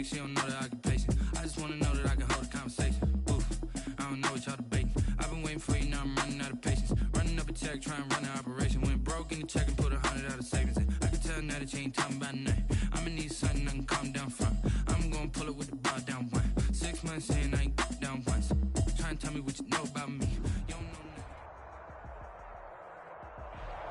chick, she don't know that I can patience. I just wanna know that I can hold a conversation. Oof, I don't know what y'all debating. I've been waiting for you, now I'm running out of patience. Running up a check, trying to run an operation. Went broke in the check and put 100 out of savings in. I can tell now that you ain't talking about nothing. I'ma need something I can calm down from. I'm gonna pull it with the bar down one. 6 months in, I ain't down once. Try and tell me what you know about me. You don't know nothing.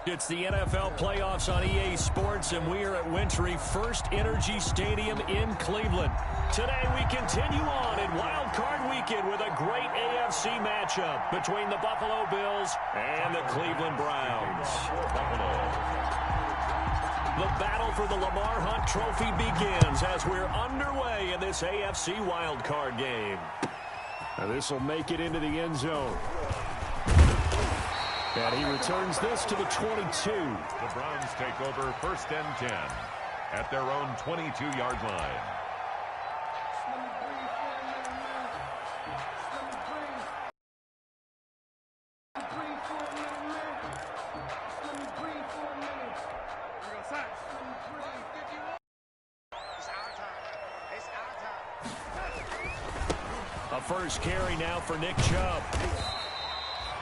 It's the NFL playoffs on EA Sports, and we are at Wintry First Energy Stadium in Cleveland. Today we continue on in Wild Card Weekend with a great AFC matchup between the Buffalo Bills and the Cleveland Browns. The battle for the Lamar Hunt Trophy begins as we're underway in this AFC Wild Card game. Now this will make it into the end zone. And he returns this to the 22. The Browns take over 1st and 10 at their own 22-yard line. A first carry now for Nick Chubb.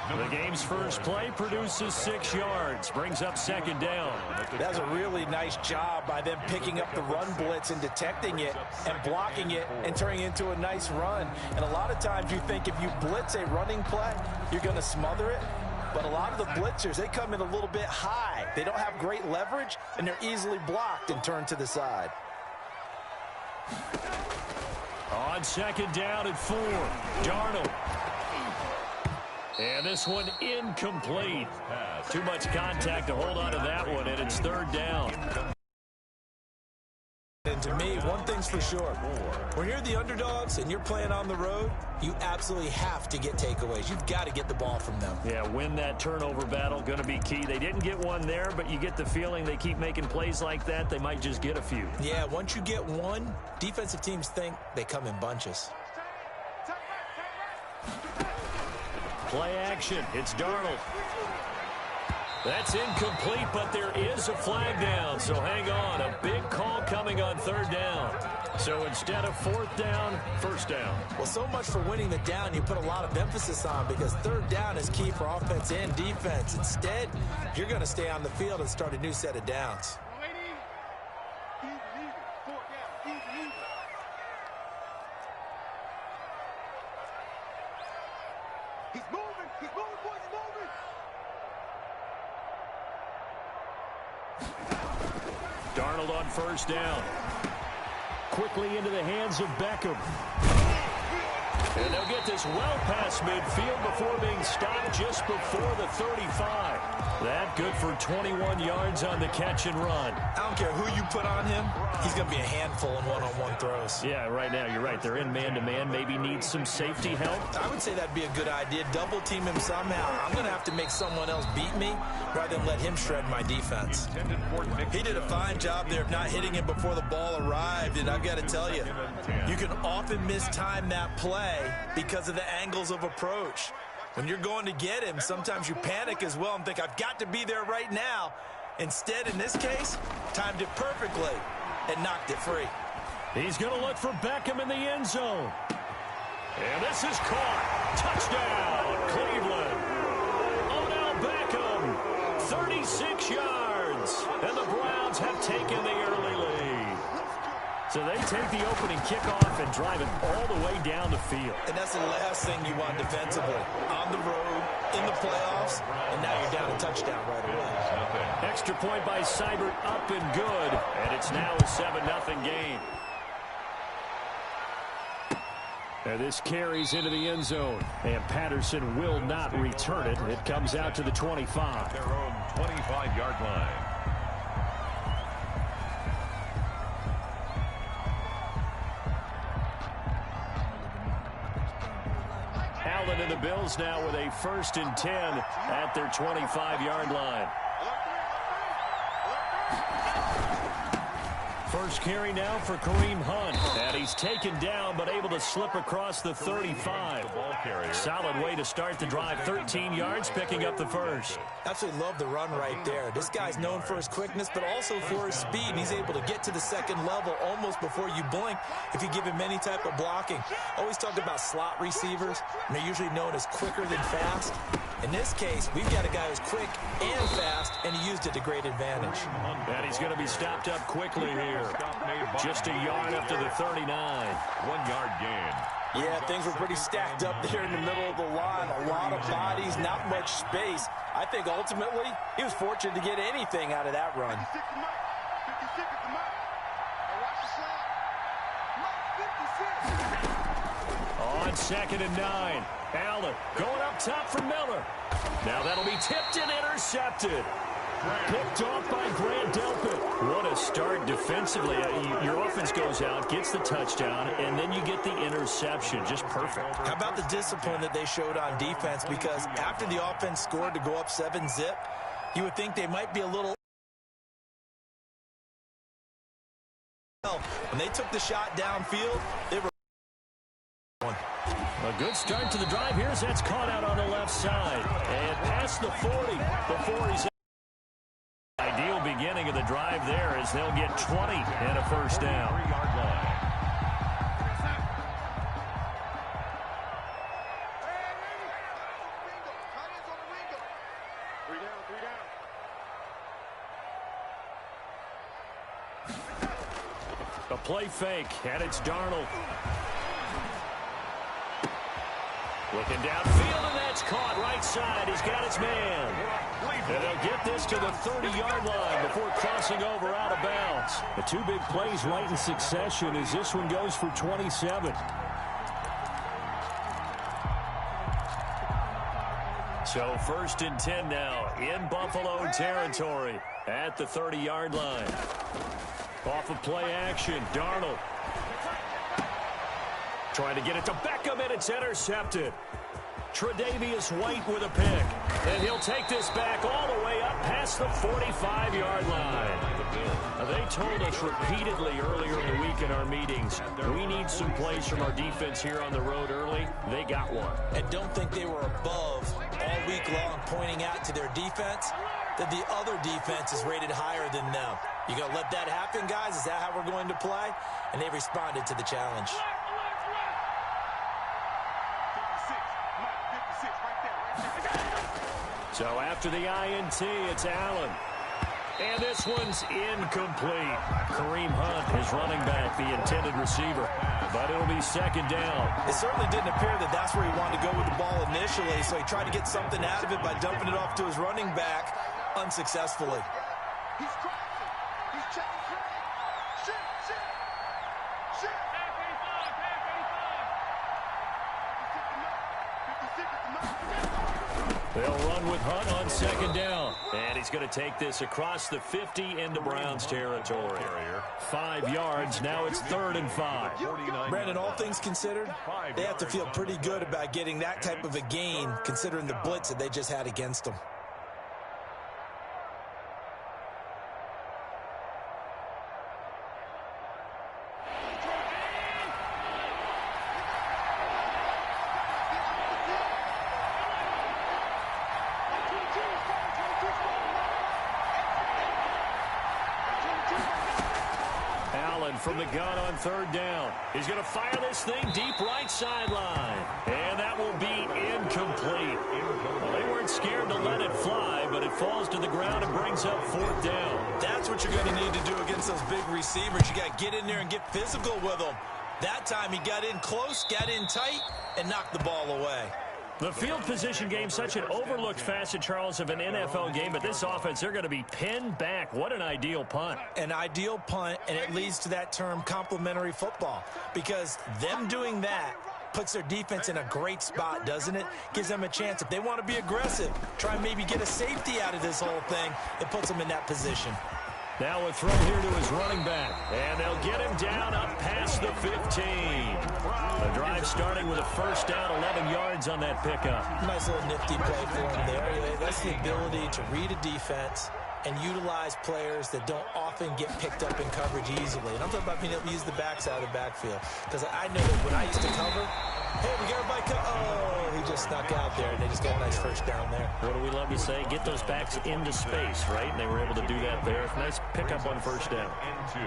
The game's first play produces 6 yards, brings up 2nd down. That's a really nice job by them picking up the run blitz and detecting it and blocking it and turning it into a nice run. And a lot of times you think if you blitz a running play, you're going to smother it. But a lot of the blitzers, they come in a little bit high. They don't have great leverage, and they're easily blocked and turned to the side. On 2nd down at 4, Darnold. And this one incomplete. Too much contact to hold on to that one, and it's 3rd down. And to me, one thing's for sure. When you're the underdogs and you're playing on the road, you absolutely have to get takeaways. You've got to get the ball from them. Yeah, win that turnover battle, going to be key. They didn't get one there, but you get the feeling they keep making plays like that, they might just get a few. Yeah, once you get one, defensive teams think they come in bunches. Play action. It's Darnold. That's incomplete, but there is a flag down, so hang on. A big call coming on 3rd down. So instead of 4th down, 1st down. Well, so much for winning the down you put a lot of emphasis on because 3rd down is key for offense and defense. Instead, you're going to stay on the field and start a new set of downs. He's moving, boys, he's moving. Darnold on 1st down. Quickly into the hands of Beckham. And they'll get this well past midfield before being stopped just before the 35. That good for 21 yards on the catch and run. I don't care who you put on him. He's going to be a handful in one-on-one throws. Yeah, right now you're right. They're in man-to-man. Maybe need some safety help. I would say that'd be a good idea. Double team him somehow. I'm going to have to make someone else beat me rather than let him shred my defense. He did a fine job there of not hitting him before the ball arrived. And I've got to tell you, you can often mistime that play because of the angles of approach. When you're going to get him, sometimes you panic as well and think, I've got to be there right now. Instead, in this case, timed it perfectly and knocked it free. He's going to look for Beckham in the end zone. And this is caught. Touchdown, Cleveland. Odell Beckham, 36 yards. And the Browns have taken the early lead. So they take the opening kickoff and drive it all the way down the field. And that's the last thing you want defensively. On the road, in the playoffs, and now you're down a touchdown right away. Extra point by Seibert, up and good. And it's now a 7-0 game. And this carries into the end zone. And Patterson will not return it. It comes out to the 25. Their own 25-yard line. Allen and the Bills now with a 1st and 10 at their 25-yard line. first carry now for Kareem Hunt. And he's taken down but able to slip across the 35. Solid way to start the drive. 13 yards, picking up the first. Absolutely love the run right there. This guy's known for his quickness, but also for his speed. And he's able to get to the second level almost before you blink if you give him any type of blocking. Always talk about slot receivers, and they're usually known as quicker than fast. In this case, we've got a guy who's quick and fast, and he used it to great advantage. And he's going to be stopped up quickly here. Just a yard up to the 39. 1 yard gain. Yeah, things were pretty stacked up there in the middle of the line. A lot of bodies, not much space. I think ultimately he was fortunate to get anything out of that run. 56 is Mike. 56 is Mike. Now watch the slant. Mike 56. On 2nd and 9. Allen going up top for Miller. Now that'll be tipped and intercepted. Picked off by Grant Delpit. What a start defensively. Your offense goes out, gets the touchdown, and then you get the interception. Just perfect. How about the discipline that they showed on defense? Because after the offense scored to go up 7-zip, you would think they might be a little... When they took the shot downfield, they were... A good start to the drive. Here's that's caught out on the left side. And past the 40 before he's... Ideal beginning of the drive there as they'll get 20 and a first down. 3-yard line. A play fake, and it's Darnold. Looking downfield, and that's caught right side. He's got his man. And they'll get this to the 30-yard line before crossing over out of bounds. The two big plays right in succession as this one goes for 27. So 1st and 10 now in Buffalo territory at the 30-yard line. Off of play action, Darnold. Trying to get it to Beckham, and it's intercepted. Tre'Davious White with a pick. And he'll take this back all the way up past the 45-yard line. They told us repeatedly earlier in the week in our meetings, we need some plays from our defense here on the road early. They got one. And don't think they were above all week long pointing out to their defense that the other defense is rated higher than them. You going to let that happen, guys? Is that how we're going to play? And they responded to the challenge. So after the INT, it's Allen. And this one's incomplete. Kareem Hunt is running back, the intended receiver. But it'll be 2nd down. It certainly didn't appear that that's where he wanted to go with the ball initially, so he tried to get something out of it by dumping it off to his running back unsuccessfully. He's crossing. He's checking track. Shit, shit. Shit. Pass 85, pass 85. 56 is Mike. They'll run with Hunt on 2nd down. And he's going to take this across the 50 into Browns territory. 5 yards. Now it's 3rd and 5. Brandon, all things considered, they have to feel pretty good about getting that type of a gain considering the blitz that they just had against them. From the gun on 3rd down. He's going to fire this thing deep right sideline. And that will be incomplete. Well, they weren't scared to let it fly, but it falls to the ground and brings up 4th down. That's what you're going to need to do against those big receivers. You got to get in there and get physical with them. That time he got in close, got in tight, and knocked the ball away. The field position game, such an overlooked facet, Charles, of an NFL game, but this offense, they're going to be pinned back. What an ideal punt. An ideal punt, and it leads to that term complementary football, because them doing that puts their defense in a great spot, doesn't it? Gives them a chance. If they want to be aggressive, try and maybe get a safety out of this whole thing, it puts them in that position. Now a throw here to his running back, and they'll get him down up past the 15. The drive starting with a 1st down, 11 yards on that pickup. Nice little nifty play for him there. That's the ability to read a defense and utilize players that don't often get picked up in coverage easily. And I'm talking about being able to use the backside of the backfield. Because I know that when I used to cover, hey, we got everybody oh, he just snuck out there, and they just got a nice first down there. What do we love to say? Get those backs into space, right? And they were able to do that there. Nice pickup on first down.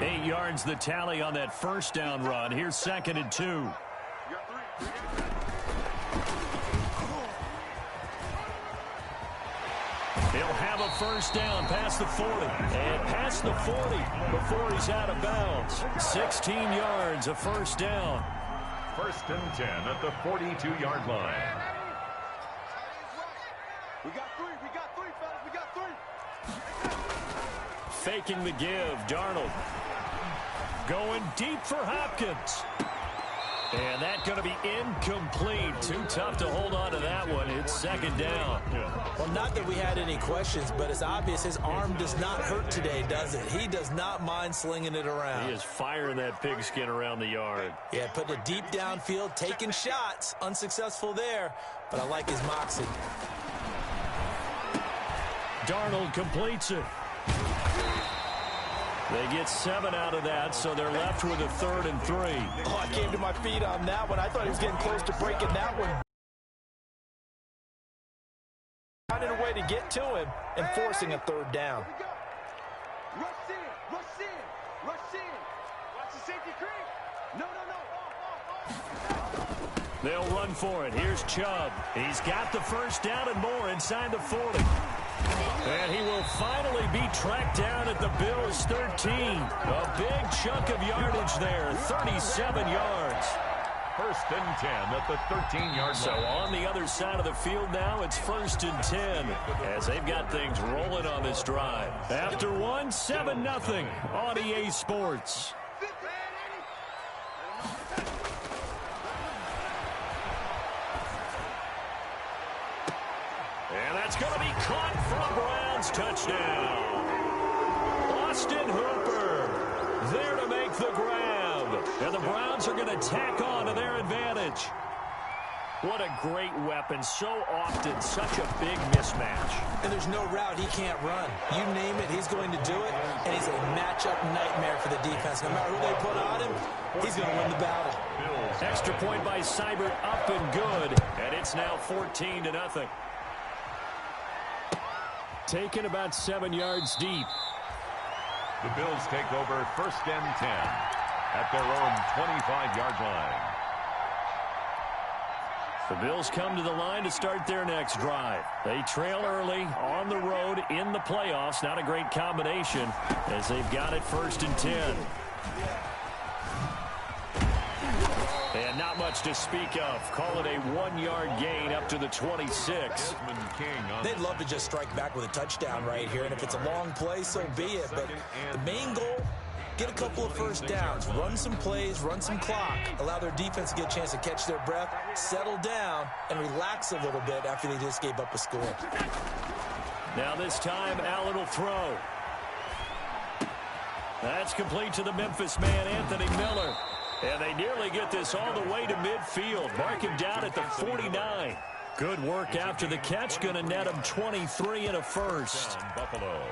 8 yards the tally on that first down run. Here's 2nd and 2. He'll have a first down past the 40. And past the 40 before he's out of bounds. 16 yards, a first down. 1st and 10 at the 42-yard line. We got three, fellas. We got three. Faking the give, Darnold. Going deep for Hopkins. And that's going to be incomplete. Too tough to hold on to that one. It's 2nd down. Well, not that we had any questions, but it's obvious his arm does not hurt today, does it? He does not mind slinging it around. He is firing that pigskin around the yard. Yeah, putting it deep downfield, taking shots. Unsuccessful there, but I like his moxie. Darnold completes it. They get 7 out of that, so they're left with a 3rd and 3. Oh, I came to my feet on that one. I thought he was getting close to breaking that one. Finding a way to get to him and forcing a 3rd down. Rush in. Watch the safety creep. No. They'll run for it. Here's Chubb. He's got the first down and more inside the 40. And he will finally be tracked down at the Bills' 13. A big chunk of yardage there, 37 yards. 1st and 10 at the 13-yard line. So on the other side of the field now, it's 1st and 10 as they've got things rolling on this drive. After one, 7-0 on EA Sports. And that's going to be caught for a Browns touchdown. Austin Hooper there to make the grab. And the Browns are going to tack on to their advantage. What a great weapon. So often such a big mismatch. And there's no route he can't run. You name it, he's going to do it. And he's a matchup nightmare for the defense. No matter who they put on him, he's going to win the battle. Extra point by Seibert up and good. And it's now 14-0. Taken about 7 yards deep. The Bills take over 1st and 10 at their own 25-yard line. The Bills come to the line to start their next drive. They trail early on the road in the playoffs. Not a great combination as they've got it 1st and 10. And not much to speak of. Call it a 1-yard gain up to the 26. They'd love to just strike back with a touchdown right here. And if it's a long play, so be it. But the main goal, get a couple of first downs, run some plays, run some clock, allow their defense to get a chance to catch their breath, settle down, and relax a little bit after they just gave up a score. Now this time, Allen will throw. That's complete to the Memphis man, Anthony Miller. And they nearly get this all the way to midfield. Mark him down at the 49. Good work after the catch. Going to net him 23 and a first. Buffalo.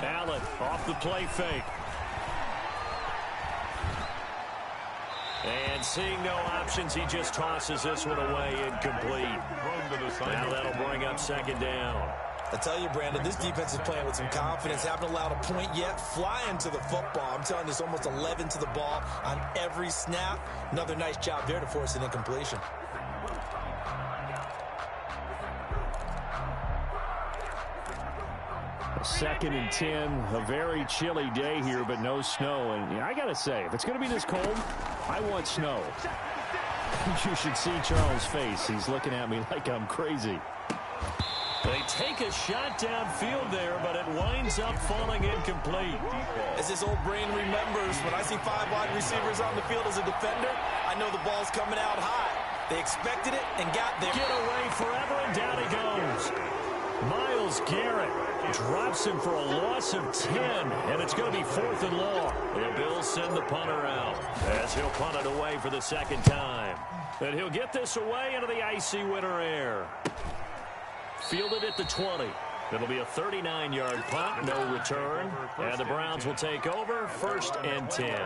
Allen off the play fake. And seeing no options, he just tosses this one away, incomplete. Now that'll bring up 2nd down. I tell you, Brandon, this defense is playing with some confidence. Haven't allowed a point yet. Flying to the football. I'm telling you, it's almost 11 to the ball on every snap. Another nice job there to force an incompletion. Second and 10, a very chilly day here, but no snow. And I got to say, if it's going to be this cold, I want snow. You should see Charles' face. He's looking at me like I'm crazy. They take a shot downfield there, but it winds up falling incomplete. As his old brain remembers, when I see 5 wide receivers on the field as a defender, I know the ball's coming out high. They expected it and got there. Get away forever, and down he goes. Myles Garrett drops him for a loss of 10, and it's going to be 4th and long. The Bills send the punter out as he'll punt it away for the second time. And he'll get this away into the icy winter air. Fielded at the 20. It'll be a 39-yard punt, no return, and the Browns will take over, 1st and 10.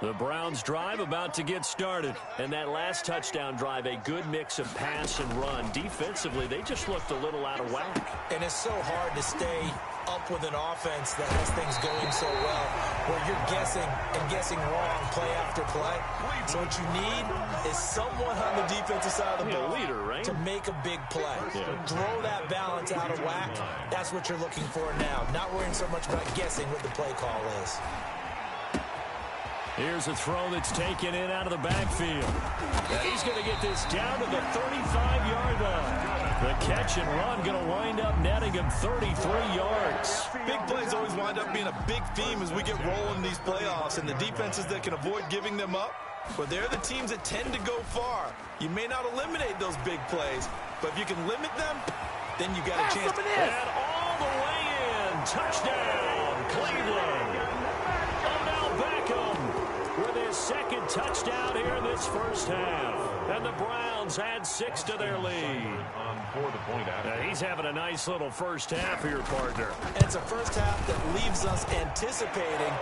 The Browns drive about to get started, and that last touchdown drive, a good mix of pass and run. Defensively, they just looked a little out of whack. And it's so hard to stay up with an offense that has things going so well, where you're guessing and guessing wrong play after play. So what you need is someone on the defensive side of the ball leader, right? to make a big play. Throw that balance out of whack. That's what you're looking for now. Not worrying so much about guessing what the play call is. Here's a throw that's taken in out of the backfield. And he's going to get this down to the 35-yard line. The catch and run going to wind up netting him 33 yards. Big plays always wind up being a big theme as we get rolling these playoffs, and the defenses that can avoid giving them up, but they're the teams that tend to go far. You may not eliminate those big plays, but if you can limit them, then you got a chance. And all the way in. Touchdown, Cleveland. Odell Beckham with his second touchdown here in this first half. And the Browns add 6 to their lead. He's having a nice little first half here, partner. And it's a first half that leaves us anticipating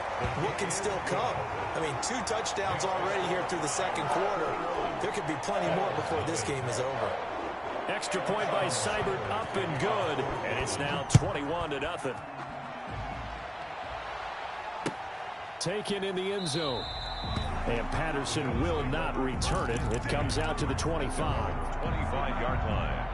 what can still come. I mean, 2 touchdowns already here through the second quarter. There could be plenty more before this game is over. Extra point by Seibert, up and good. And it's now 21-0. Taken in the end zone. And Patterson will not return it. It comes out to the 25. 25-yard line.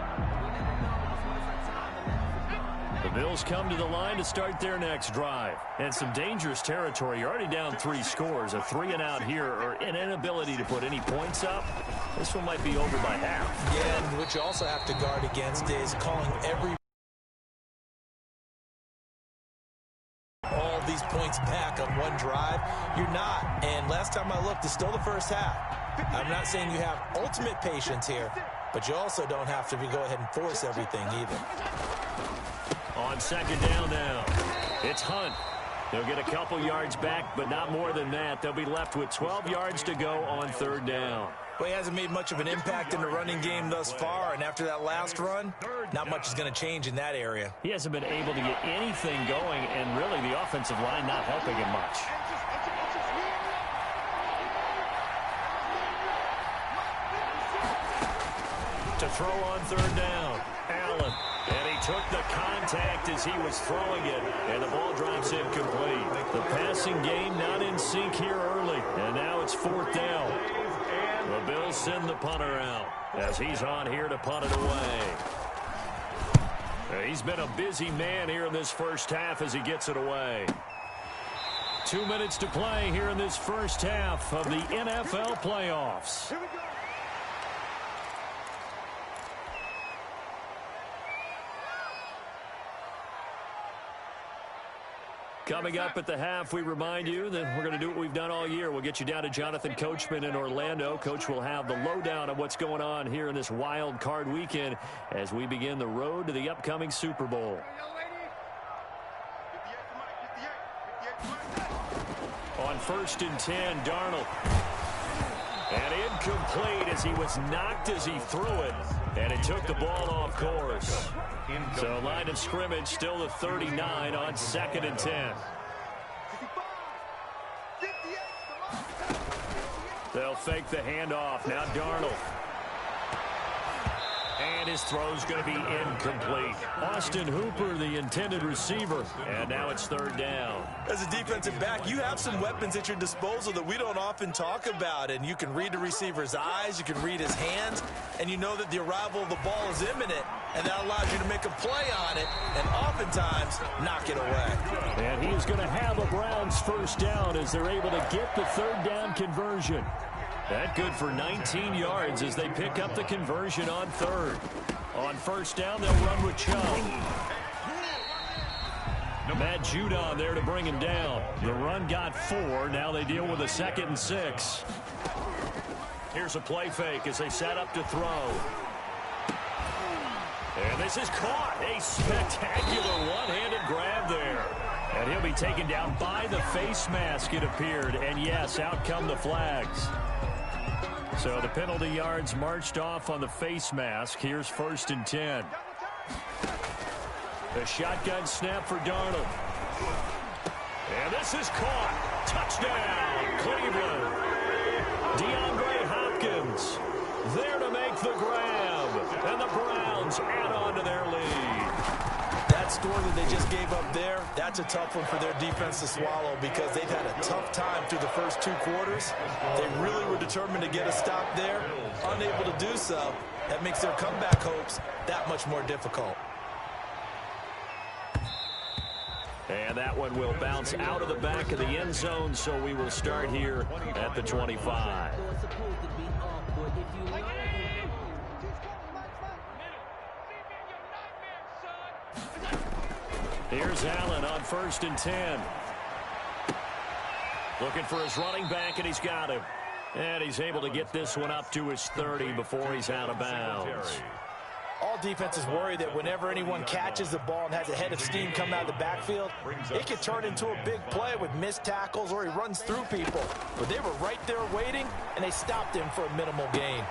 The Bills come to the line to start their next drive. And some dangerous territory. You're already down 3 scores. A 3-and-out here, or an inability to put any points up. This one might be over by half. Yeah, and what you also have to guard against is calling all these points back on one drive. You're not. And last time I looked, it's still the first half. I'm not saying you have ultimate patience here, but you also don't have to go ahead and force everything either. On second down now, it's Hunt. They'll get a couple yards back, but not more than that. They'll be left with 12 yards to go on third down. Well, he hasn't made much of an impact in the running game thus far, and after that last run, not much is going to change in that area. He hasn't been able to get anything going, and really the offensive line not helping him much. To throw on third down, Allen. And he took the contact as he was throwing it, and the ball drops incomplete. The passing game not in sync here early, and now it's 4th down. The Bills send the punter out as he's on here to punt it away. He's been a busy man here in this first half as he gets it away. 2 minutes to play here in this first half of the NFL playoffs. Coming up at the half, we remind you that we're going to do what we've done all year. We'll get you down to Jonathan Coachman in Orlando. Coach will have the lowdown of what's going on here in this wild card weekend as we begin the road to the upcoming Super Bowl. On 1st and 10, Darnold. And incomplete as he was knocked as he threw it. And it took the ball off course. So line of scrimmage still the 39 on 2nd and 10. They'll fake the handoff. Now Darnold. And his throw's going to be incomplete. Austin Hooper, the intended receiver. And now it's 3rd down. As a defensive back, you have some weapons at your disposal that we don't often talk about. And you can read the receiver's eyes, you can read his hands, and you know that the arrival of the ball is imminent. And that allows you to make a play on it and oftentimes knock it away. And he's going to have a Browns first down as they're able to get the 3rd down conversion. That good for 19 yards as they pick up the conversion on 3rd. On 1st down, they'll run with Chubb. Matt Judon there to bring him down. The run got 4. Now they deal with a 2nd and 6. Here's a play fake as they set up to throw. And this is caught. A spectacular one-handed grab there. And he'll be taken down by the face mask, it appeared. And yes, out come the flags. So the penalty yards marched off on the face mask. Here's 1st and 10. A shotgun snap for Darnold. And this is caught. Touchdown, Cleveland. DeAndre Hopkins there to make the grab. And the Browns add on to their lead. That score that they just gave up there, that's a tough one for their defense to swallow because they've had a tough time through the first 2 quarters. They really were determined to get a stop there, unable to do so. That makes their comeback hopes that much more difficult. And that one will bounce out of the back of the end zone, so we will start here at the 25. Here's Allen on 1st and 10. Looking for his running back, and he's got him. And he's able to get this one up to his 30 before he's out of bounds. All defenses worry that whenever anyone catches the ball and has a head of steam come out of the backfield, it could turn into a big play with missed tackles or he runs through people. But they were right there waiting, and they stopped him for a minimal gain.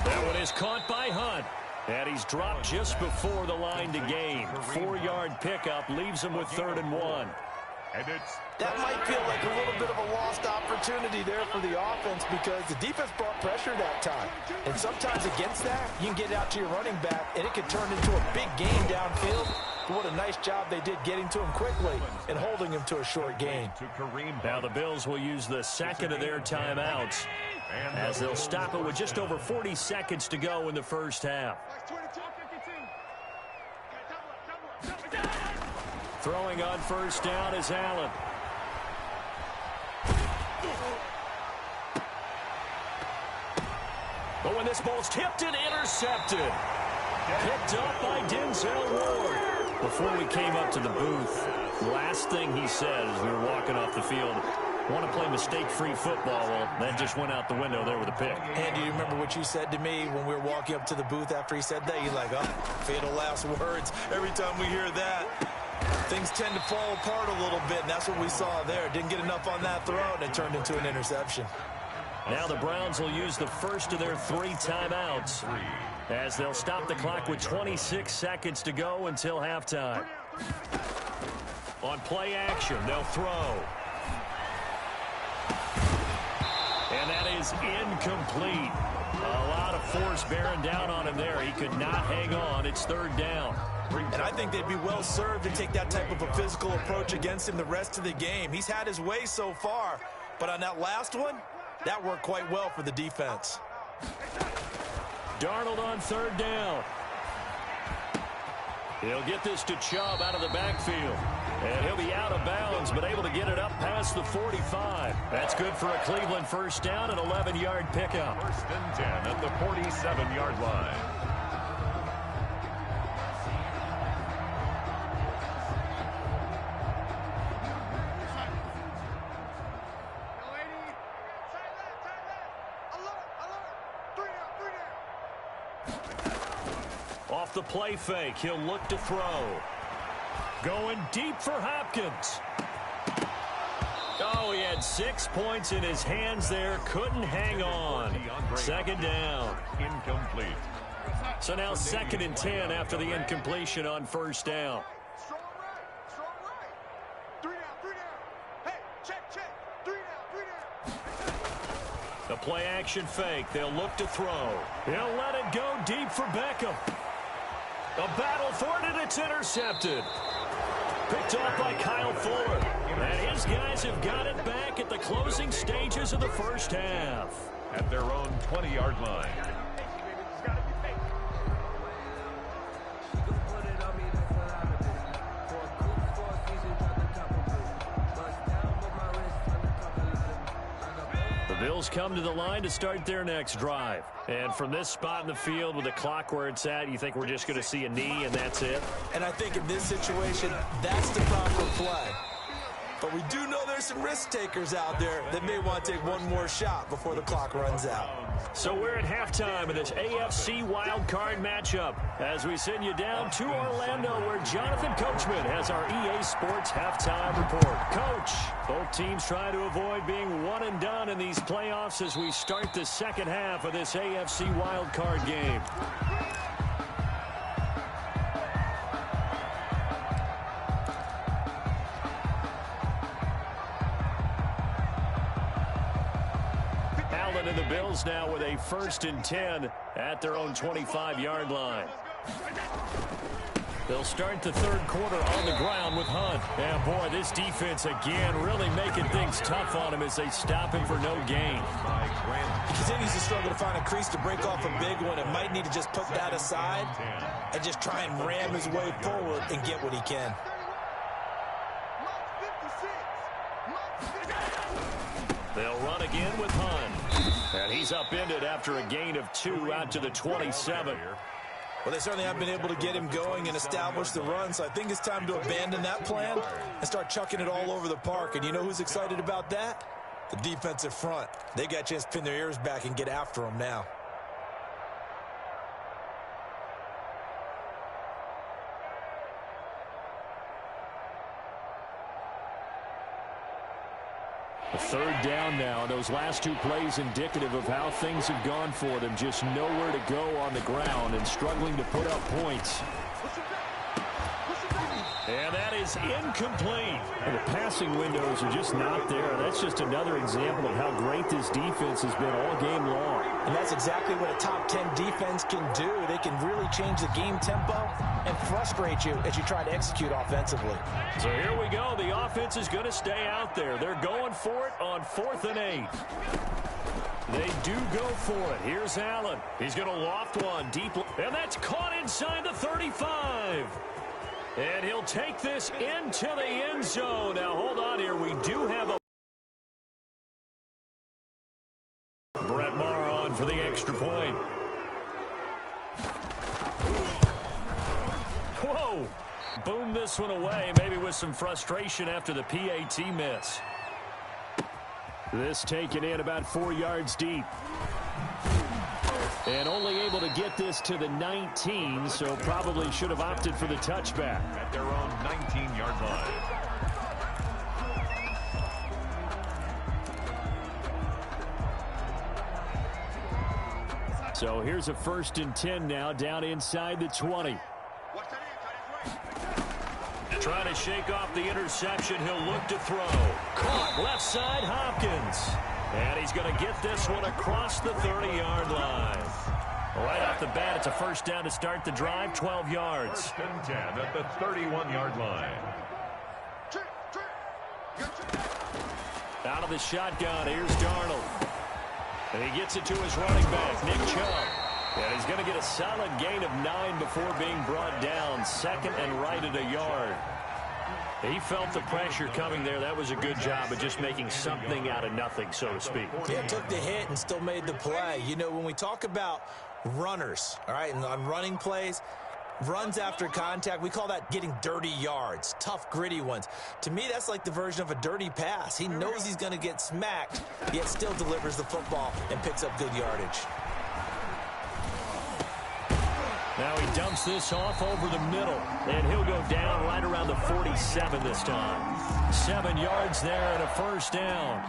That one is caught by Hunt. And he's dropped just before the line to gain. 4-yard pickup leaves him with 3rd and 1. That might feel like a little bit of a lost opportunity there for the offense because the defense brought pressure that time. And sometimes against that, you can get out to your running back, and it can turn into a big gain downfield. But what a nice job they did getting to him quickly and holding him to a short gain. Now the Bills will use the second of their timeouts as they'll stop it with just over 40 seconds to go in the first half. Throwing on 1st down is Allen. But when this ball's tipped and intercepted. Picked up by Denzel Ward. Before we came up to the booth, last thing he said as we were walking off the field, want to play mistake-free football. Well, that just went out the window there with a pick. And do you remember what you said to me when we were walking up to the booth after he said that? You're like, oh, fatal last words. Every time we hear that, things tend to fall apart a little bit, and that's what we saw there. Didn't get enough on that throw, and it turned into an interception. Now the Browns will use the first of their 3 timeouts as they'll stop the clock with 26 seconds to go until halftime. On play action, they'll throw. And that is incomplete. A lot of force bearing down on him there. He could not hang on. It's 3rd down. And I think they'd be well served to take that type of a physical approach against him the rest of the game. He's had his way so far, but on that last one, that worked quite well for the defense. Darnold on 3rd down. He'll get this to Chubb out of the backfield. And he'll be out of bounds, but able to get it up past the 45. That's good for a Cleveland 1st down and 11-yard pickup. 1st and 10 at the 47-yard line. Off the play fake, he'll look to throw. Going deep for Hopkins. Oh, he had 6 points in his hands there. Couldn't hang on. 2nd down. Incomplete. So now 2nd and 10 after the incompletion on 1st down. Strong right, strong right. 3 down. Hey, check. 3 down. The play action fake. They'll look to throw. He'll let it go deep for Beckham. A battle for it, and it's intercepted. Picked off by Kyle Fuller. And his guys have got it back at the closing stages of the first half. At their own 20-yard line. The Bills come to the line to start their next drive. And from this spot in the field with the clock where it's at, you think we're just going to see a knee and that's it? And I think in this situation, that's the proper play. But we do know there's there's some risk takers out there that may want to take one more shot before the clock runs out. So we're at halftime of this AFC wildcard matchup as we send you down to Orlando where Jonathan Coachman has our EA Sports halftime report. Coach, both teams try to avoid being one and done in these playoffs as we start the second half of this AFC wildcard game. And the Bills now with a 1st and 10 at their own 25-yard line. They'll start the third quarter on the ground with Hunt. And, boy, this defense again really making things tough on him as they stop him for no gain. He continues to struggle to find a crease to break off a big one and might need to just put that aside and just try and ram his way forward and get what he can. They'll run again with Hunt. And he's upended after a gain of 2 out to the 27. Well, they certainly have been able to get him going and establish the run, so I think it's time to abandon that plan and start chucking it all over the park. And you know who's excited about that? The defensive front. They got a chance to pin their ears back and get after him now. A third down now. Those last 2 plays indicative of how things have gone for them. Just nowhere to go on the ground and struggling to put up points. And that is incomplete. And the passing windows are just not there. That's just another example of how great this defense has been all game long. And that's exactly what a top 10 defense can do. They can really change the game tempo and frustrate you as you try to execute offensively. So here we go. The offense is going to stay out there. They're going for it on 4th and 8. They do go for it. Here's Allen. He's going to loft one deep. And that's caught inside the 35. And he'll take this into the end zone. Now, hold on here. We do have a Brett Maher on for the extra point. Whoa. Boom this one away, maybe with some frustration after the PAT miss. This taken in about 4 yards deep. And only able to get this to the 19, so probably should have opted for the touchback. At their own 19-yard line. So here's a 1st and 10 now, down inside the 20. Trying to shake off the interception. He'll look to throw. Caught left side, Hopkins. And he's going to get this one across the 30-yard line. Right off the bat, it's a 1st down to start the drive, 12 yards. 1st and 10 at the 31-yard line. Out of the shotgun, here's Darnold. And he gets it to his running back, Nick Chubb. And he's going to get a solid gain of 9 before being brought down. 2nd and right at a yard. He felt the pressure coming there. That was a good job of just making something out of nothing, so to speak. Yeah, took the hit and still made the play. You know, when we talk about runners, all right, and on running plays, runs after contact, we call that getting dirty yards, tough, gritty ones. To me, that's like the version of a dirty pass. He knows he's going to get smacked, yet still delivers the football and picks up good yardage. Now he dumps this off over the middle, and he'll go down right around the 47 this time. 7 yards there and a 1st down.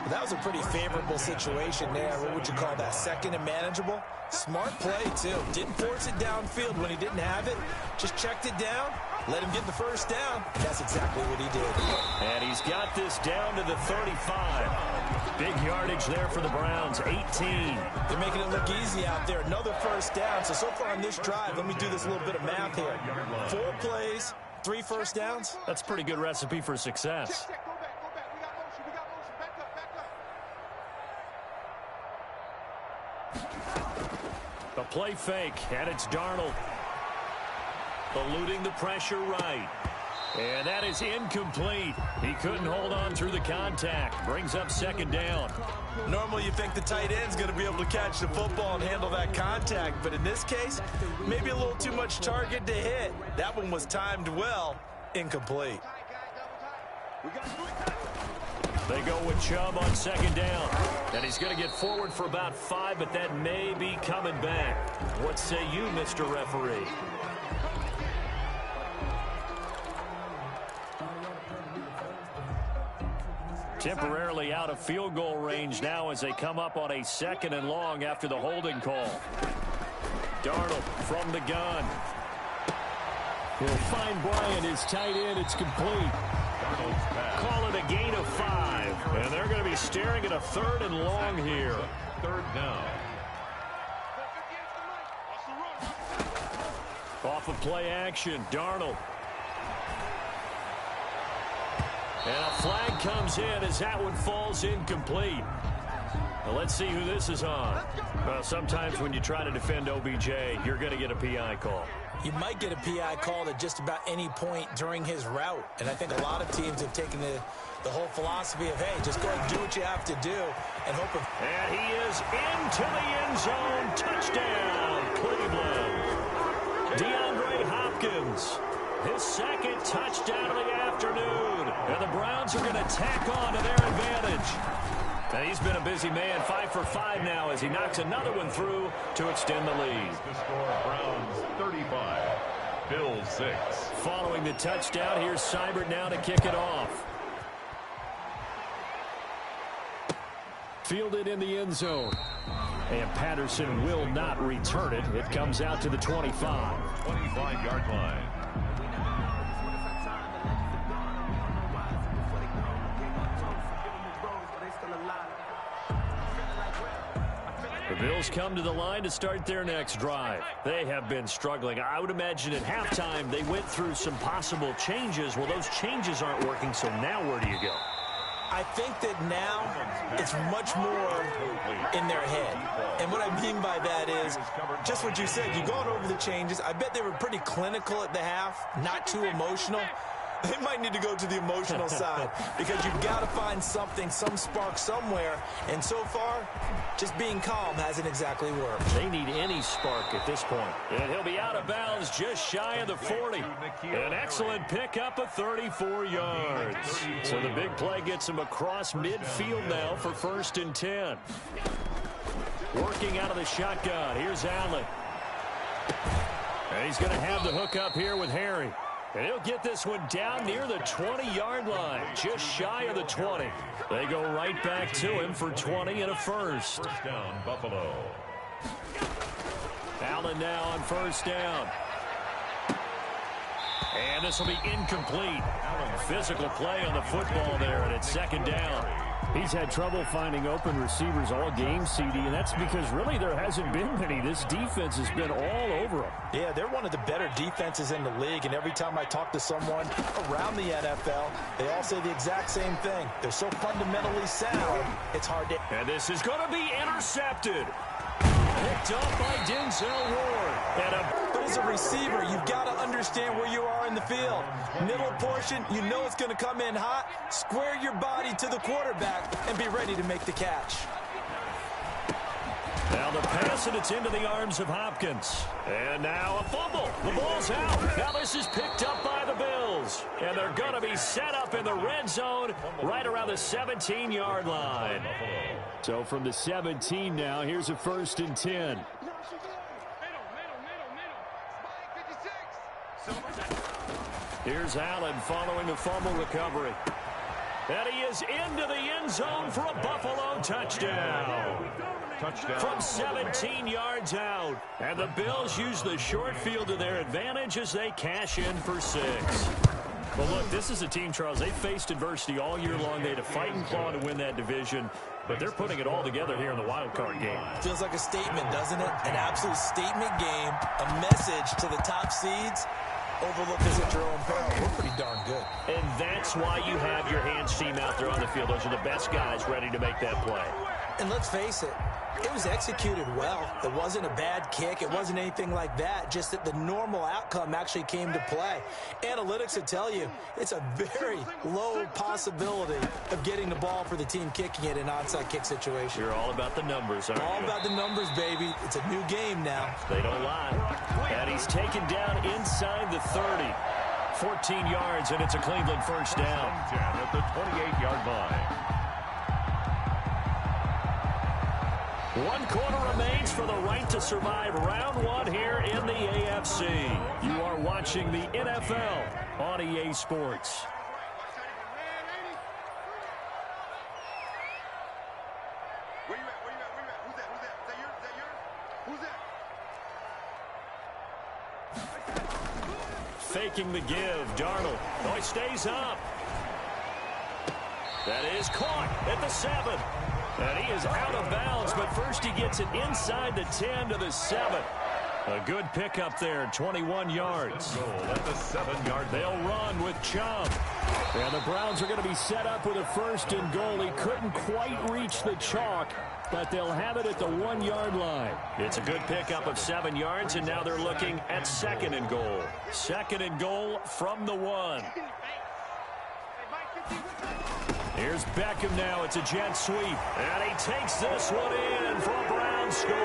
That was a pretty favorable situation there. What would you call that? 2nd and manageable? Smart play, too. Didn't force it downfield when he didn't have it. Just checked it down, let him get the 1st down. That's exactly what he did. And he's got this down to the 35. Big yardage there for the Browns, 18. They're making it look easy out there. Another 1st down. So far on this drive, let me do this little bit of math here. 4 plays, 3 1st downs. That's a pretty good recipe for success. Go back. We got motion. Back up. The play fake, and it's Darnold. Eluding the pressure right. And that is incomplete. He couldn't hold on through the contact. Brings up 2nd down. Normally you think the tight end's going to be able to catch the football and handle that contact, but in this case, maybe a little too much target to hit. That one was timed well, incomplete. They go with Chubb on second down. And he's going to get forward for about 5, but that may be coming back. What say you, Mr. Referee? Temporarily out of field goal range now as they come up on a 2nd and long after the holding call. Darnold from the gun. He'll find Bryant, his tight end. It's complete. Call it a gain of 5. And they're going to be staring at a 3rd and long here. 3rd down. Off of play action, Darnold. And a flag comes in as that one falls incomplete. Now let's see who this is on. Well, sometimes when you try to defend OBJ, you're going to get a PI call. You might get a PI called at just about any point during his route. And I think a lot of teams have taken the whole philosophy of, hey, just go and do what you have to do and hope. And he is into the end zone. Touchdown, Cleveland. DeAndre Hopkins, his 2nd touchdown of the afternoon. And the Browns are going to tack on to their advantage. And he's been a busy man, 5 for 5 now as he knocks another one through to extend the lead. The score, Browns 35, Bills 6. Following the touchdown, here's Seibert now to kick it off. Fielded in the end zone. And Patterson will not return it. It comes out to the 25. 25-yard line. The Bills come to the line to start their next drive. They have been struggling. I would imagine at halftime they went through some possible changes. Well, those changes aren't working, so now where do you go? I think that now it's much more in their head. And what I mean by that is just what you said. You gone over the changes. I bet they were pretty clinical at the half, not too emotional. They might need to go to the emotional side because you've got to find something, some spark somewhere. And so far, just being calm hasn't exactly worked. They need any spark at this point. And he'll be out of bounds just shy of the 40. An excellent pickup of 34 yards. So the big play gets him across midfield now for 1st and 10. Working out of the shotgun. Here's Allen. And he's going to have the hook up here with Harry. And he'll get this one down near the 20-yard line, just shy of the 20. They go right back to him for 20 and a first. First down, Buffalo. Allen now on 1st down. And this will be incomplete. Physical play on the football there, and it's 2nd down. He's had trouble finding open receivers all game, CD, and that's because really there hasn't been many. This defense has been all over him. Yeah, they're one of the better defenses in the league, and every time I talk to someone around the NFL, they all say the exact same thing. They're so fundamentally sound, it's hard to... And this is going to be intercepted. Picked up by Denzel Ward. But as a receiver, you've got to understand where you are in the field. Middle portion, you know it's going to come in hot. Square your body to the quarterback and be ready to make the catch. Now the pass, and it's into the arms of Hopkins. And now a fumble. The ball's out. Now this is picked up by the Bills. And they're going to be set up in the red zone right around the 17-yard line. So from the 17 now, here's a 1st and 10. Here's Allen following the fumble recovery. And he is into the end zone for a Buffalo touchdown. From 17 yards out. And the Bills use the short field to their advantage as they cash in for 6. But look, this is a team, Charles, they faced adversity all year long. They had to fight and claw to win that division. But they're putting it all together here in the wild card game. Feels like a statement, doesn't it? An absolute statement game. A message to the top seeds. Overlook this at your own peril. We're pretty darn good. And that's why you have your hands team out there on the field. Those are the best guys ready to make that play. And let's face it, it was executed well. It wasn't a bad kick. It wasn't anything like that. Just that the normal outcome actually came to play. Analytics will tell you it's a very low possibility of getting the ball for the team kicking it in an onside kick situation. You're all about the numbers, aren't you? All about the numbers, baby. It's a new game now. They don't lie. And he's taken down inside the 30. 14 yards, and it's a Cleveland 1st down. At the 28-yard line. 1 quarter remains for the right to survive round 1 here in the AFC. You are watching the NFL on EA Sports. Where you at? Where you at? Where you at? Who's that? Who's that? Is that yours? Is that yours? Who's that? Faking the give. Darnold. Oh, he stays up. That is caught at the 7. And he is out of bounds, but first he gets it inside the 10 to the 7. A good pickup there, 21 yards. Goal at the 7-yard line. They'll run with Chubb. And the Browns are going to be set up with a 1st and goal. He couldn't quite reach the chalk, but they'll have it at the 1-yard line. It's a good pickup of 7 yards, and now they're looking at 2nd and goal. 2nd and goal from the 1. Here's Beckham now. It's a jet sweep. And he takes this one in for a Browns score.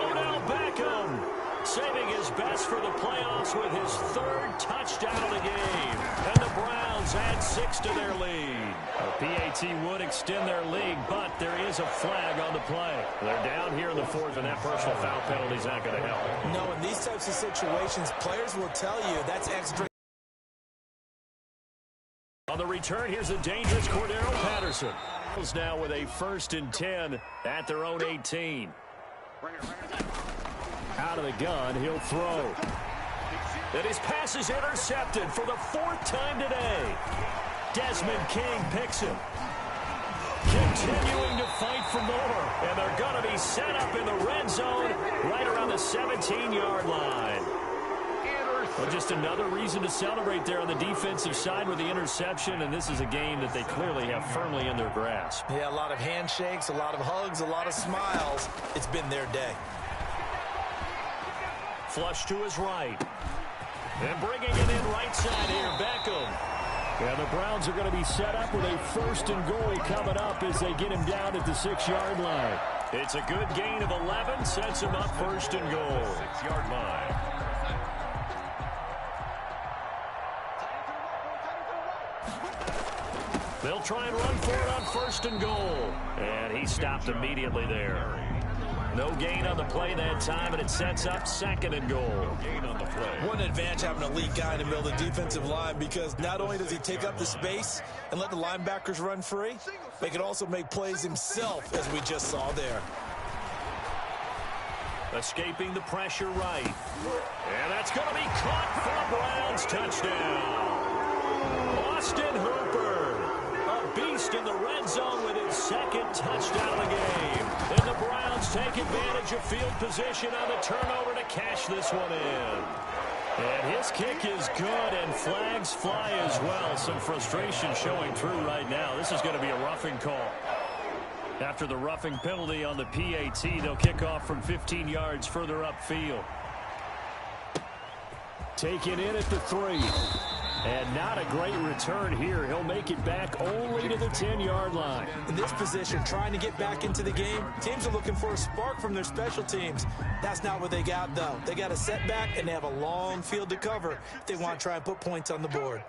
Odell Beckham saving his best for the playoffs with his 3rd touchdown of the game. And the Browns add 6 to their lead. The PAT would extend their lead, but there is a flag on the play. They're down here in the 4th, and that personal foul penalty is not going to help. No, in these types of situations, players will tell you that's extra. On the return, here's the dangerous Cordero Patterson. Now with a 1st and 10 at their own 18. Out of the gun, he'll throw. And his pass is intercepted for the 4th time today. Desmond King picks him. Continuing to fight for more. And they're going to be set up in the red zone right around the 17-yard line. Well, just another reason to celebrate there on the defensive side with the interception, and this is a game that they clearly have firmly in their grasp. Yeah, a lot of handshakes, a lot of hugs, a lot of smiles. It's been their day. Flush to his right. And bringing it in right side here, Beckham. And the Browns are going to be set up with a 1st and goal coming up as they get him down at the 6-yard line. It's a good gain of 11, sets him up 1st and goal. 6-yard line. They'll try and run for it on 1st and goal. And he stopped immediately there. No gain on the play that time, and it sets up 2nd and goal. No gain on the play. What an advantage having an elite guy in the middle of the defensive line, because not only does he take up the space and let the linebackers run free, but he can also make plays himself, as we just saw there. Escaping the pressure right. And that's going to be caught for a Browns touchdown. Austin Hooper, a beast in the red zone with his 2nd touchdown of the game. And the Browns take advantage of field position on the turnover to cash this one in. And his kick is good, and flags fly as well. Some frustration showing through right now. This is going to be a roughing call. After the roughing penalty on the PAT, they'll kick off from 15 yards further upfield. Taken in at the 3. And not a great return here. He'll make it back only to the 10-yard line. In this position, trying to get back into the game, teams are looking for a spark from their special teams. That's not what they got, though. They got a setback, and they have a long field to cover if they want to try and put points on the board.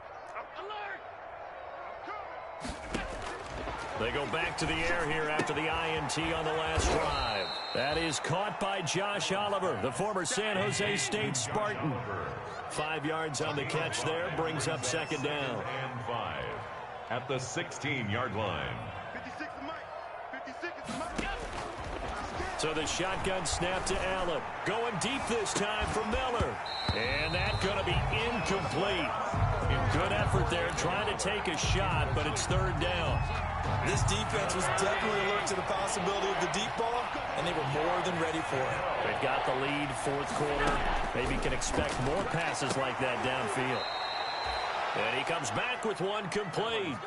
They go back to the air here after the INT on the last drive. That is caught by Josh Oliver, the former San Jose State Spartan. 5 yards on the catch there, brings up 2nd down. And 5 at the 16-yard line. 56 is Mike. 56 is Mike. So the shotgun snap to Allen. Going deep this time for Miller. And that's going to be incomplete. Good effort there, trying to take a shot, but it's 3rd down. This defense was definitely alert to the possibility of the deep ball, and they were more than ready for it. They've got the lead, 4th quarter. Maybe can expect more passes like that downfield. And he comes back with one complete.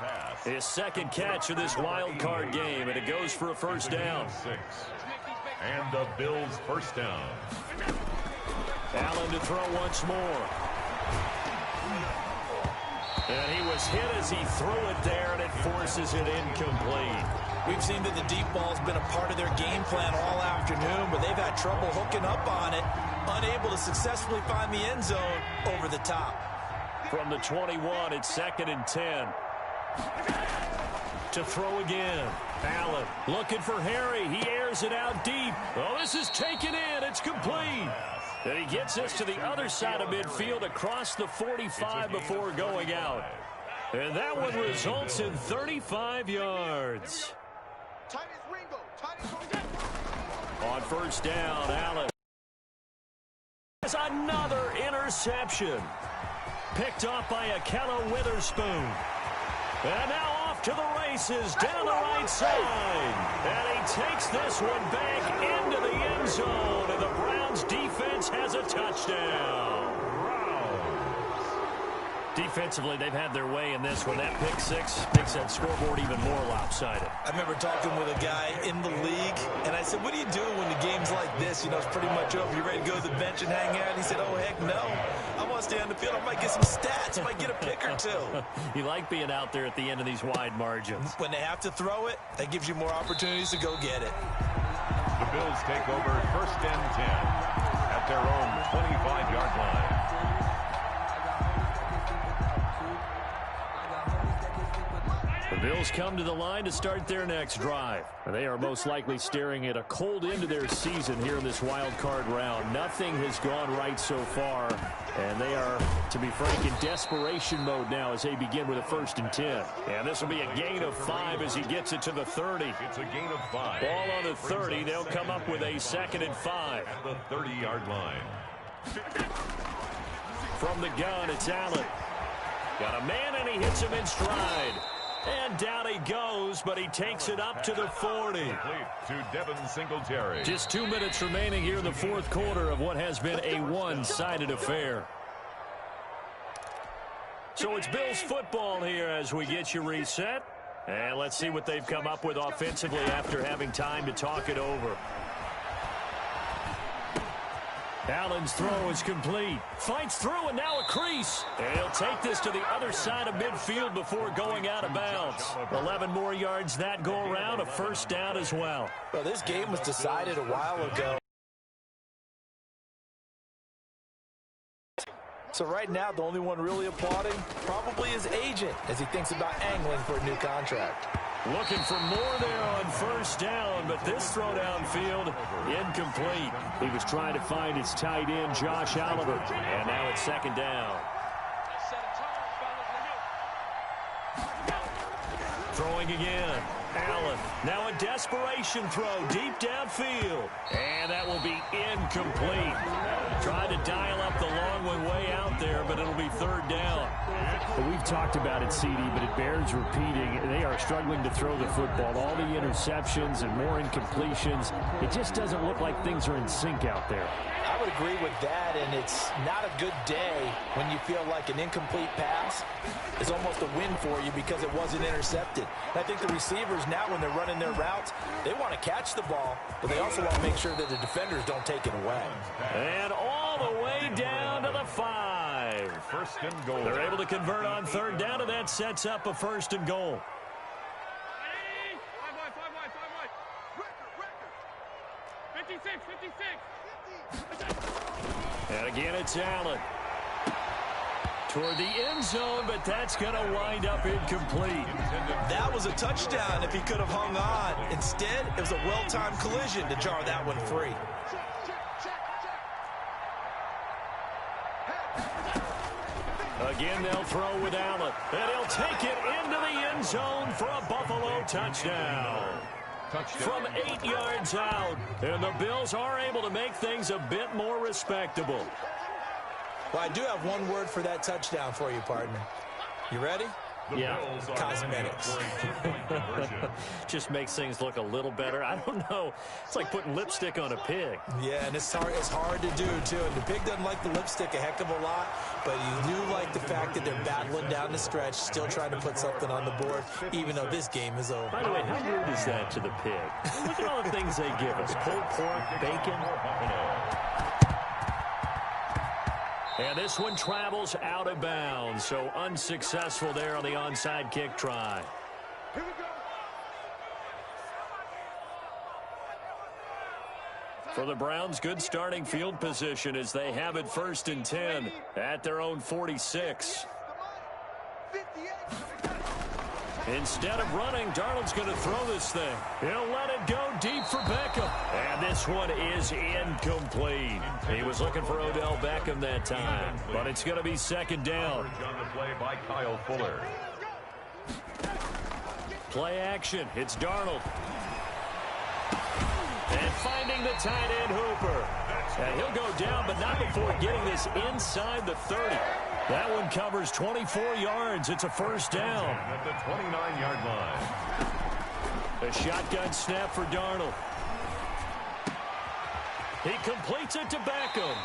His 2nd catch of this wild card game, and it goes for a 1st down. 6. And the Bills' 1st down. Allen to throw once more. And he was hit as he threw it there, and it forces it incomplete. We've seen that the deep ball's been a part of their game plan all afternoon, but they've had trouble hooking up on it, unable to successfully find the end zone over the top. From the 21, it's 2nd and 10. To throw again. Allen looking for Harry. He airs it out deep. Oh, this is taken in. It's complete. And he gets this to the other side of midfield across the 45 before going out. And that one results in 35 yards. On first down, Allen has another interception. Picked off by Akella Witherspoon. And now off to the races down the right side. And he takes this one back into the end zone. And the Browns defense has a touchdown. Defensively, they've had their way in this one. That pick six makes that scoreboard even more lopsided. I remember talking with a guy in the league, and I said, what do you do when the game's like this? You know, it's pretty much over. You ready to go to the bench and hang out? And he said, oh, heck no. I want to stay on the field. I might get some stats. I might get a pick or two. You like being out there at the end of these wide margins. When they have to throw it, that gives you more opportunities to go get it. The Bills take over first and 10 at their own 25-yard line. The Bills come to the line to start their next drive. They are most likely staring at a cold end to their season here in this wild card round. Nothing has gone right so far, and they are, to be frank, in desperation mode now as they begin with a 1st and 10. And this will be a gain of 5 as he gets it to the 30. It's a gain of 5. Ball on the 30. They'll come up with a 2nd and 5. At the 30-yard line. From the gun, it's Allen. Got a man, and he hits him in stride. And down he goes, but he takes it up to the 40. To Devin Singletary. Just 2 minutes remaining here in the 4th quarter of what has been a one-sided affair. So it's Bills football here as we get you reset. And let's see what they've come up with offensively after having time to talk it over. Allen's throw is complete. Fights through, and now a crease. And he'll take this to the other side of midfield before going out of bounds. 11 more yards that go around, a 1st down as well. Well, this game was decided a while ago. So right now, the only one really applauding probably his agent as he thinks about angling for a new contract. Looking for more there on 1st down, but this throw downfield incomplete. He was trying to find his tight end, Josh Oliver, and now it's 2nd down. Throwing again. Allen. Now a desperation throw deep downfield. And that will be incomplete. Tried to dial up the long one way out there, but it'll be 3rd down. Well, we've talked about it, CD, but it bears repeating. They are struggling to throw the football. All the interceptions and more incompletions. It just doesn't look like things are in sync out there. I would agree with that, and it's not a good day when you feel like an incomplete pass is almost a win for you because it wasn't intercepted. And I think the receivers now, when they're running their routes, they want to catch the ball, but they also want to make sure that the defenders don't take it away. And all the way down to the 5. 1st and goal. They're able to convert on 3rd down, and that sets up a 1st and goal. And again, it's Allen. Toward the end zone, but that's going to wind up incomplete. That was a touchdown if he could have hung on. Instead, it was a well-timed collision to jar that one free. Again, they'll throw with Allen. And he'll take it into the end zone for a Buffalo touchdown. From 8 yards out. And the Bills are able to make things a bit more respectable. Well, I do have one word for that touchdown for you, partner. You ready? Yeah. Cosmetics. Just makes things look a little better. I don't know. It's like putting lipstick on a pig. Yeah, and it's hard to do, too. And the pig doesn't like the lipstick a heck of a lot, but you do like the fact that they're battling down the stretch, still trying to put something on the board, even though this game is over. By the way, how rude is that to the pig? Look at all the things they give us. Pulled pork, bacon. And this one travels out of bounds, so unsuccessful there on the onside kick try. Here we go. For the Browns, good starting field position as they have it 1st and 10 at their own 46. Instead of running, Darnold's going to throw this thing. He'll let it go deep for Beckham. And this one is incomplete. He was looking for Odell Beckham that time, but it's going to be second down. On the play by Kyle Fuller. Play action. It's Darnold. And finding the tight end Hooper. And he'll go down, but not before getting this inside the 30. That one covers 24 yards. It's a first down. At the 29-yard line. A shotgun snap for Darnold. He completes it to Beckham.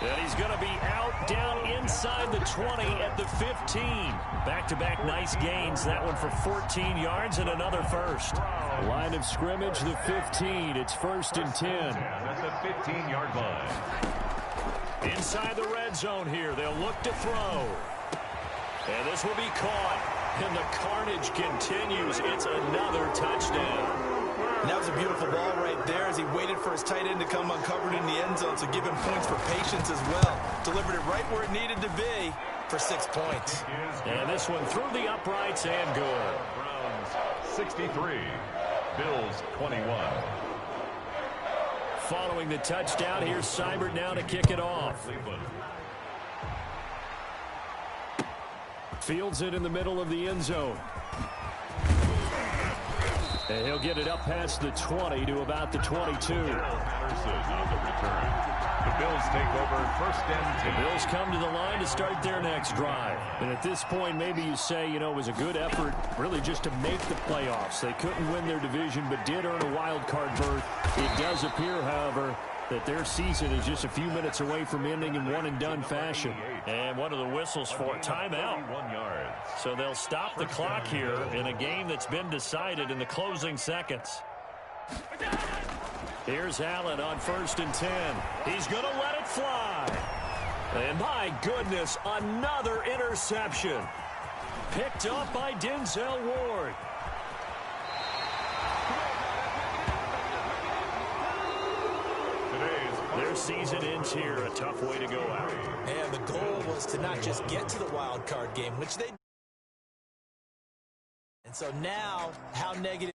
And he's going to be out down inside the 20 at the 15. Back-to-back nice gains. That one for 14 yards and another first. Line of scrimmage, the 15. It's 1st and 10. At the 15-yard line. Inside the red zone here. They'll look to throw. And this will be caught. And the carnage continues. It's another touchdown. And that was a beautiful ball right there as he waited for his tight end to come uncovered in the end zone, so give him points for patience as well. Delivered it right where it needed to be for 6 points. And this one through the uprights and good. Browns 63, Bills 21. Following the touchdown, here's Seibert now to kick it off. Fields it in the middle of the end zone. And he'll get it up past the 20 to about the 22. Patterson on the return. The Bills take over 1st and 10. The Bills come to the line to start their next drive. And at this point, maybe you say, you know, it was a good effort really just to make the playoffs. They couldn't win their division but did earn a wild card berth. It does appear, however, that their season is just a few minutes away from ending in one-and-done fashion. And what are the whistles for? Timeout. So they'll stop the clock here in a game that's been decided in the closing seconds. Here's Allen on 1st and 10. He's going to let it fly. And my goodness, another interception. Picked up by Denzel Ward. Their season ends here. A tough way to go out. And the goal was to not just get to the wild card game, which they did. And so now, how negative